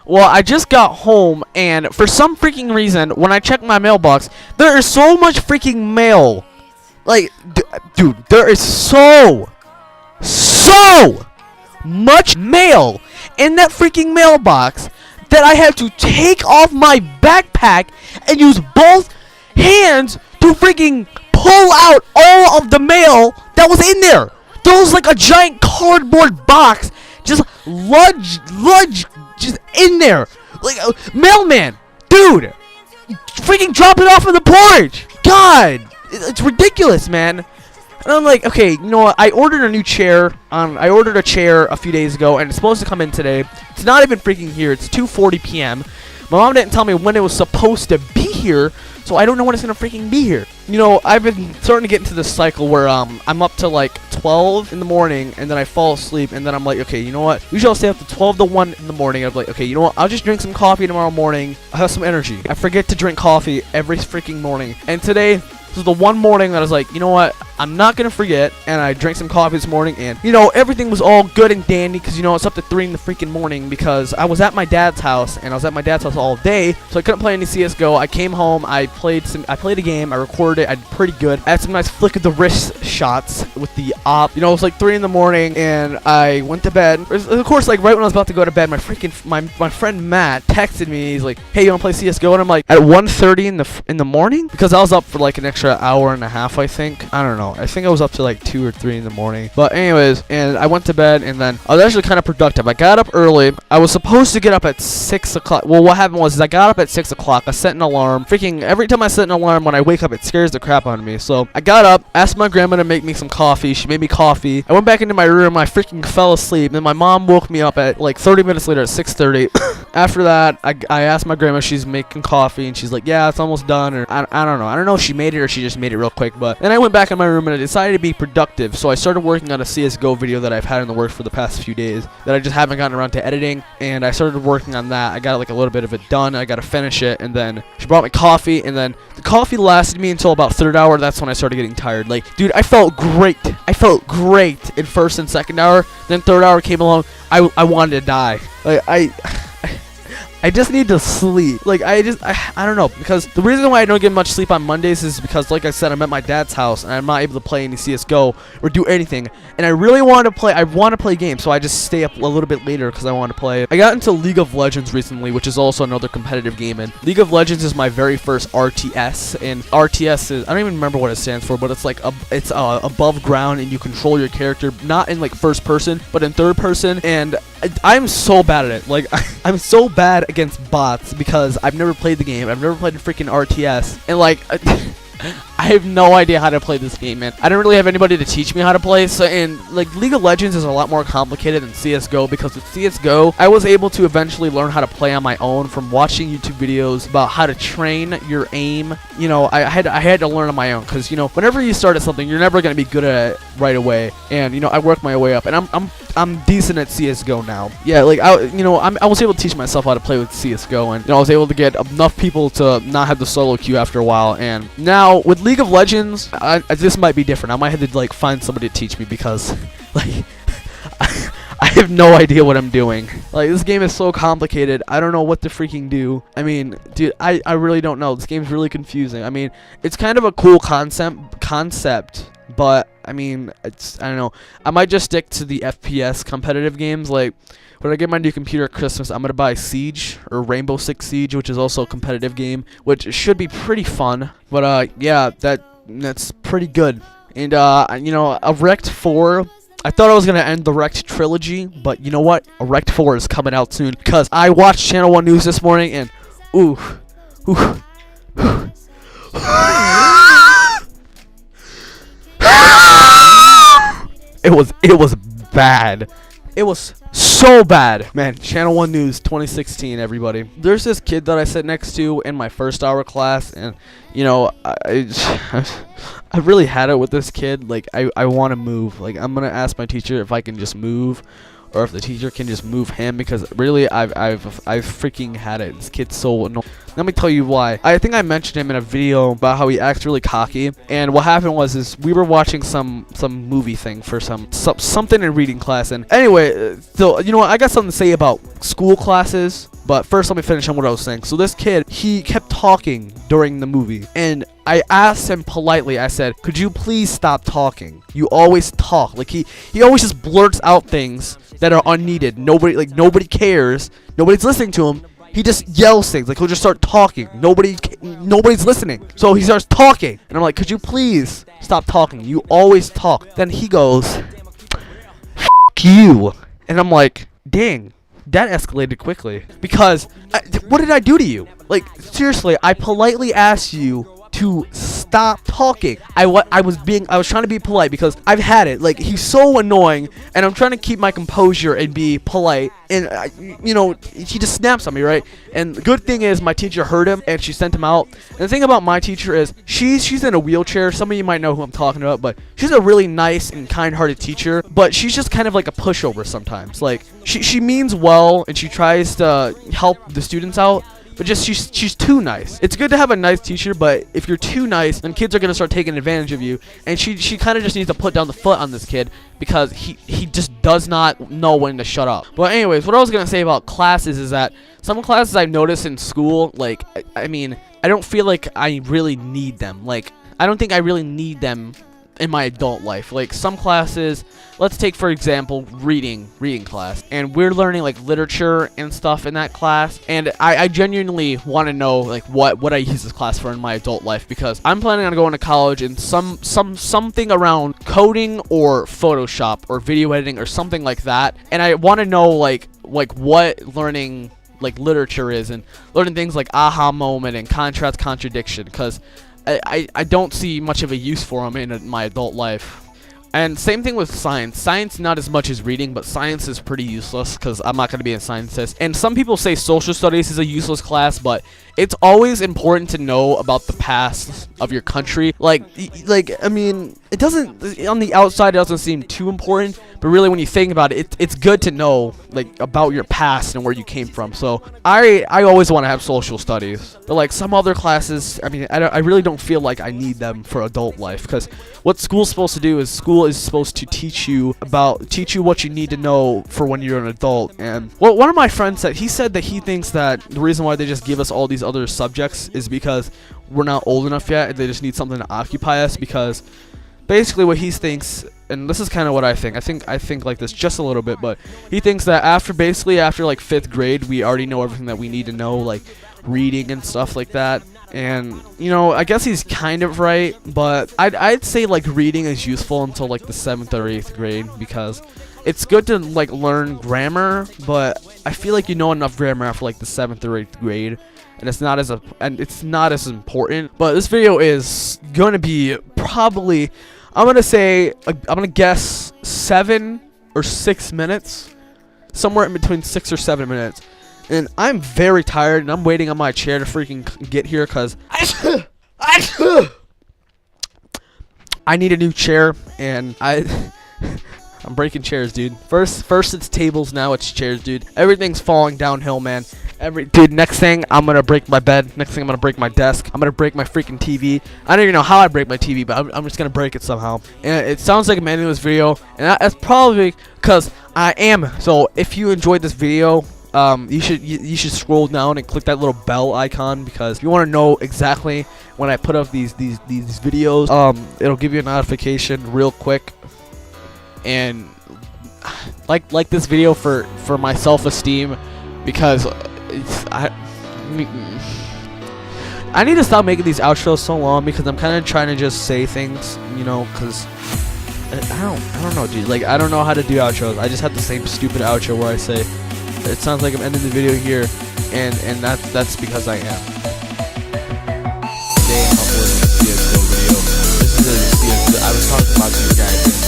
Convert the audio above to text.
Well, I just got home, and for some freaking reason, when I check my mailbox, there is so much freaking mail. Like, dude, there is so much mail in that freaking mailbox that I had to take off my backpack and use both hands to freaking pull out all of the mail that was in there. There was like a giant cardboard box just ludge just in there. Like, mailman, dude, freaking drop it off on the porch. God, it's ridiculous, man. And I'm like, okay, you know what? I ordered a new chair. I ordered a chair a few days ago, and it's supposed to come in today. It's not even freaking here. It's 2:40 p.m. My mom didn't tell me when it was supposed to be here, so I don't know when it's gonna freaking be here. You know, I've been starting to get into this cycle where I'm up to like 12 in the morning, and then I fall asleep, and then I'm like, okay, you know what? Usually I'll stay up to 12 to 1 in the morning. I'm like, okay, you know what? I'll just drink some coffee tomorrow morning. I'll have some energy. I forget to drink coffee every freaking morning, and today, this is the one morning that I was like, you know what, I'm not going to forget, and I drank some coffee this morning, and, you know, everything was all good and dandy, because, you know, it's up to 3 in the freaking morning, because I was at my dad's house, and I was at my dad's house all day, so I couldn't play any CSGO. I came home, I played a game, I recorded it, I did pretty good. I had some nice flick of the wrist shots with the op. You know, it was like 3 in the morning, and I went to bed. Of course, like, right when I was about to go to bed, my friend Matt texted me. He's like, hey, you want to play CSGO? And I'm like, at 1:30 in the morning? Because I was up for like an extra hour and a half, I think. I don't know. I think I was up to like 2 or 3 in the morning. But anyways, and I went to bed, and then I was actually kind of productive. I got up early. I was supposed to get up at 6 o'clock. Well, what happened was I got up at 6 o'clock. I set an alarm. Freaking every time I set an alarm, when I wake up, it scares the crap out of me. So I got up, asked my grandma to make me some coffee. She made me coffee. I went back into my room. I freaking fell asleep. And my mom woke me up at like 30 minutes later at 6:30. After that, I asked my grandma. She's making coffee, and she's like, yeah, it's almost done. Or I don't know. I don't know if she made it or she just made it real quick. But then I went back in my room, and I decided to be productive. So I started working on a CSGO video that I've had in the works for the past few days that I just haven't gotten around to editing. And I started working on that. I got like a little bit of it done. I got to finish it. And then she brought me coffee, and then the coffee lasted me until about third hour. That's when I started getting tired. Like, dude, I felt great. I felt great in first and second hour. Then third hour came along. I wanted to die. Like, I just need to sleep. Like, I don't know, because the reason why I don't get much sleep on Mondays is because, like I said, I'm at my dad's house, and I'm not able to play any CSGO or do anything, and I really want to play. I want to play games, so I just stay up a little bit later because I want to play. I got into League of Legends recently, which is also another competitive game, and League of Legends is my very first RTS, and RTS is, I don't even remember what it stands for, but it's like, it's above ground, and you control your character, not in like first person, but in third person, and I'm so bad at it. Like, I'm so bad against bots because I've never played the game. I've never played a freaking RTS, and like I have no idea how to play this game, man. I don't really have anybody to teach me how to play. So, and like League of Legends is a lot more complicated than CSGO, because with CSGO, I was able to eventually learn how to play on my own from watching YouTube videos about how to train your aim. You know, I had to learn on my own, because, you know, whenever you start at something, you're never going to be good at it right away. And, you know, I worked my way up, and I'm decent at CSGO now. Yeah, like, I was able to teach myself how to play with CSGO, and, you know, I was able to get enough people to not have the solo queue after a while. And now with League of Legends, this might be different. I might have to like find somebody to teach me, because like I have no idea what I'm doing. Like, this game is so complicated. I don't know what to freaking do. I mean, dude, I really don't know. This game's really confusing. I mean, it's kind of a cool concept, but I mean, I don't know. I might just stick to the FPS competitive games. Like, when I get my new computer at Christmas, I'm going to buy Siege, or Rainbow Six Siege, which is also a competitive game, which should be pretty fun. But, yeah, that's pretty good. And, you know, a Wrecked 4, I thought I was going to end the Wrecked trilogy, but you know what? A Wrecked 4 is coming out soon, because I watched Channel 1 News this morning, and, it was bad. It was so bad, man. Channel 1 News 2016, everybody. There's this kid that I sit next to in my first hour class, and, you know, I really had it with this kid. Like, I want to move. Like, I'm gonna ask my teacher if I can just move, or if the teacher can just move him, because really I've freaking had it. This kid's so annoying. Let me tell you why. I think I mentioned him in a video about how he acts really cocky, and what happened was we were watching some movie thing for something in reading class, and anyway, so you know what, I got something to say about school classes But first, let me finish on what I was saying. So this kid, he kept talking during the movie, and I asked him politely, I said, could you please stop talking? You always talk. Like, he always just blurts out things that are unneeded. Nobody cares. Nobody's listening to him. He just yells things. Like, he'll just start talking. Nobody's listening. So he starts talking. And I'm like, could you please stop talking? You always talk. Then he goes, F you. And I'm like, dang. That escalated quickly. Because, what did I do to you? Like, seriously, I politely asked you to stop talking. I was trying to be polite because I've had it. Like, he's so annoying, and I'm trying to keep my composure and be polite. And, he just snaps on me, right? And the good thing is my teacher heard him, and she sent him out. And the thing about my teacher is she's in a wheelchair. Some of you might know who I'm talking about, but she's a really nice and kind-hearted teacher. But she's just kind of like a pushover sometimes. Like, she means well, and she tries to help the students out. But just she's too nice. It's good to have a nice teacher, but if you're too nice, then kids are gonna start taking advantage of you. And she kind of just needs to put down the foot on this kid because he just does not know when to shut up. But anyways, what I was gonna say about classes is that some classes I've noticed in school, like I mean, I don't feel like I really need them. Like, I don't think I really need them in my adult life. Like, some classes, let's take for example reading class, and we're learning like literature and stuff in that class, and I genuinely want to know like what I use this class for in my adult life, because I'm planning on going to college in something around coding or Photoshop or video editing or something like that, and I want to know like what learning like literature is, and learning things like aha moment and contrast contradiction, because I don't see much of a use for them in my adult life. And same thing with science. Science, not as much as reading, but science is pretty useless because I'm not going to be a scientist. And some people say social studies is a useless class, but it's always important to know about the past of your country. Like I mean, it doesn't, on the outside, it doesn't seem too important, but really when you think about it, it's good to know like about your past and where you came from. So I always want to have social studies, but like some other classes, I mean, I really don't feel like I need them for adult life, because what school's supposed to do is school is supposed to teach you what you need to know for when you're an adult. And well, one of my friends said he thinks that the reason why they just give us all these other subjects is because we're not old enough yet, and they just need something to occupy us. Because basically what he thinks, and this is kind of what I think like this just a little bit, but he thinks that after like 5th grade, we already know everything that we need to know, like reading and stuff like that. And I guess he's kind of right, but I'd say like reading is useful until like the 7th or 8th grade, because it's good to like learn grammar, but I feel like you know enough grammar after like the 7th or 8th grade, and it's not as important. But this video is going to be probably, I'm going to guess 7 or 6 minutes, somewhere in between 6 or 7 minutes. And I'm very tired, and I'm waiting on my chair to freaking get here, because I need a new chair, and I'm breaking chairs, dude. First it's tables, now it's chairs, dude. Everything's falling downhill, man. Dude, next thing, I'm gonna break my bed. Next thing, I'm gonna break my desk. I'm gonna break my freaking TV. I don't even know how I break my TV, but I'm just gonna break it somehow. And it sounds like I'm ending this video, and that's probably because I am. So if you enjoyed this video, you should scroll down and click that little bell icon, because if you want to know exactly when I put up these videos, it'll give you a notification real quick. And like this video for my self-esteem, because I need to stop making these outros so long, because I'm kind of trying to just say things, because I don't know, dude. Like, I don't know how to do outros. I just have the same stupid outro where I say, it sounds like I'm ending the video here, and that's because I am. Today I'm uploading a CSGO video. This is I was talking about to you guys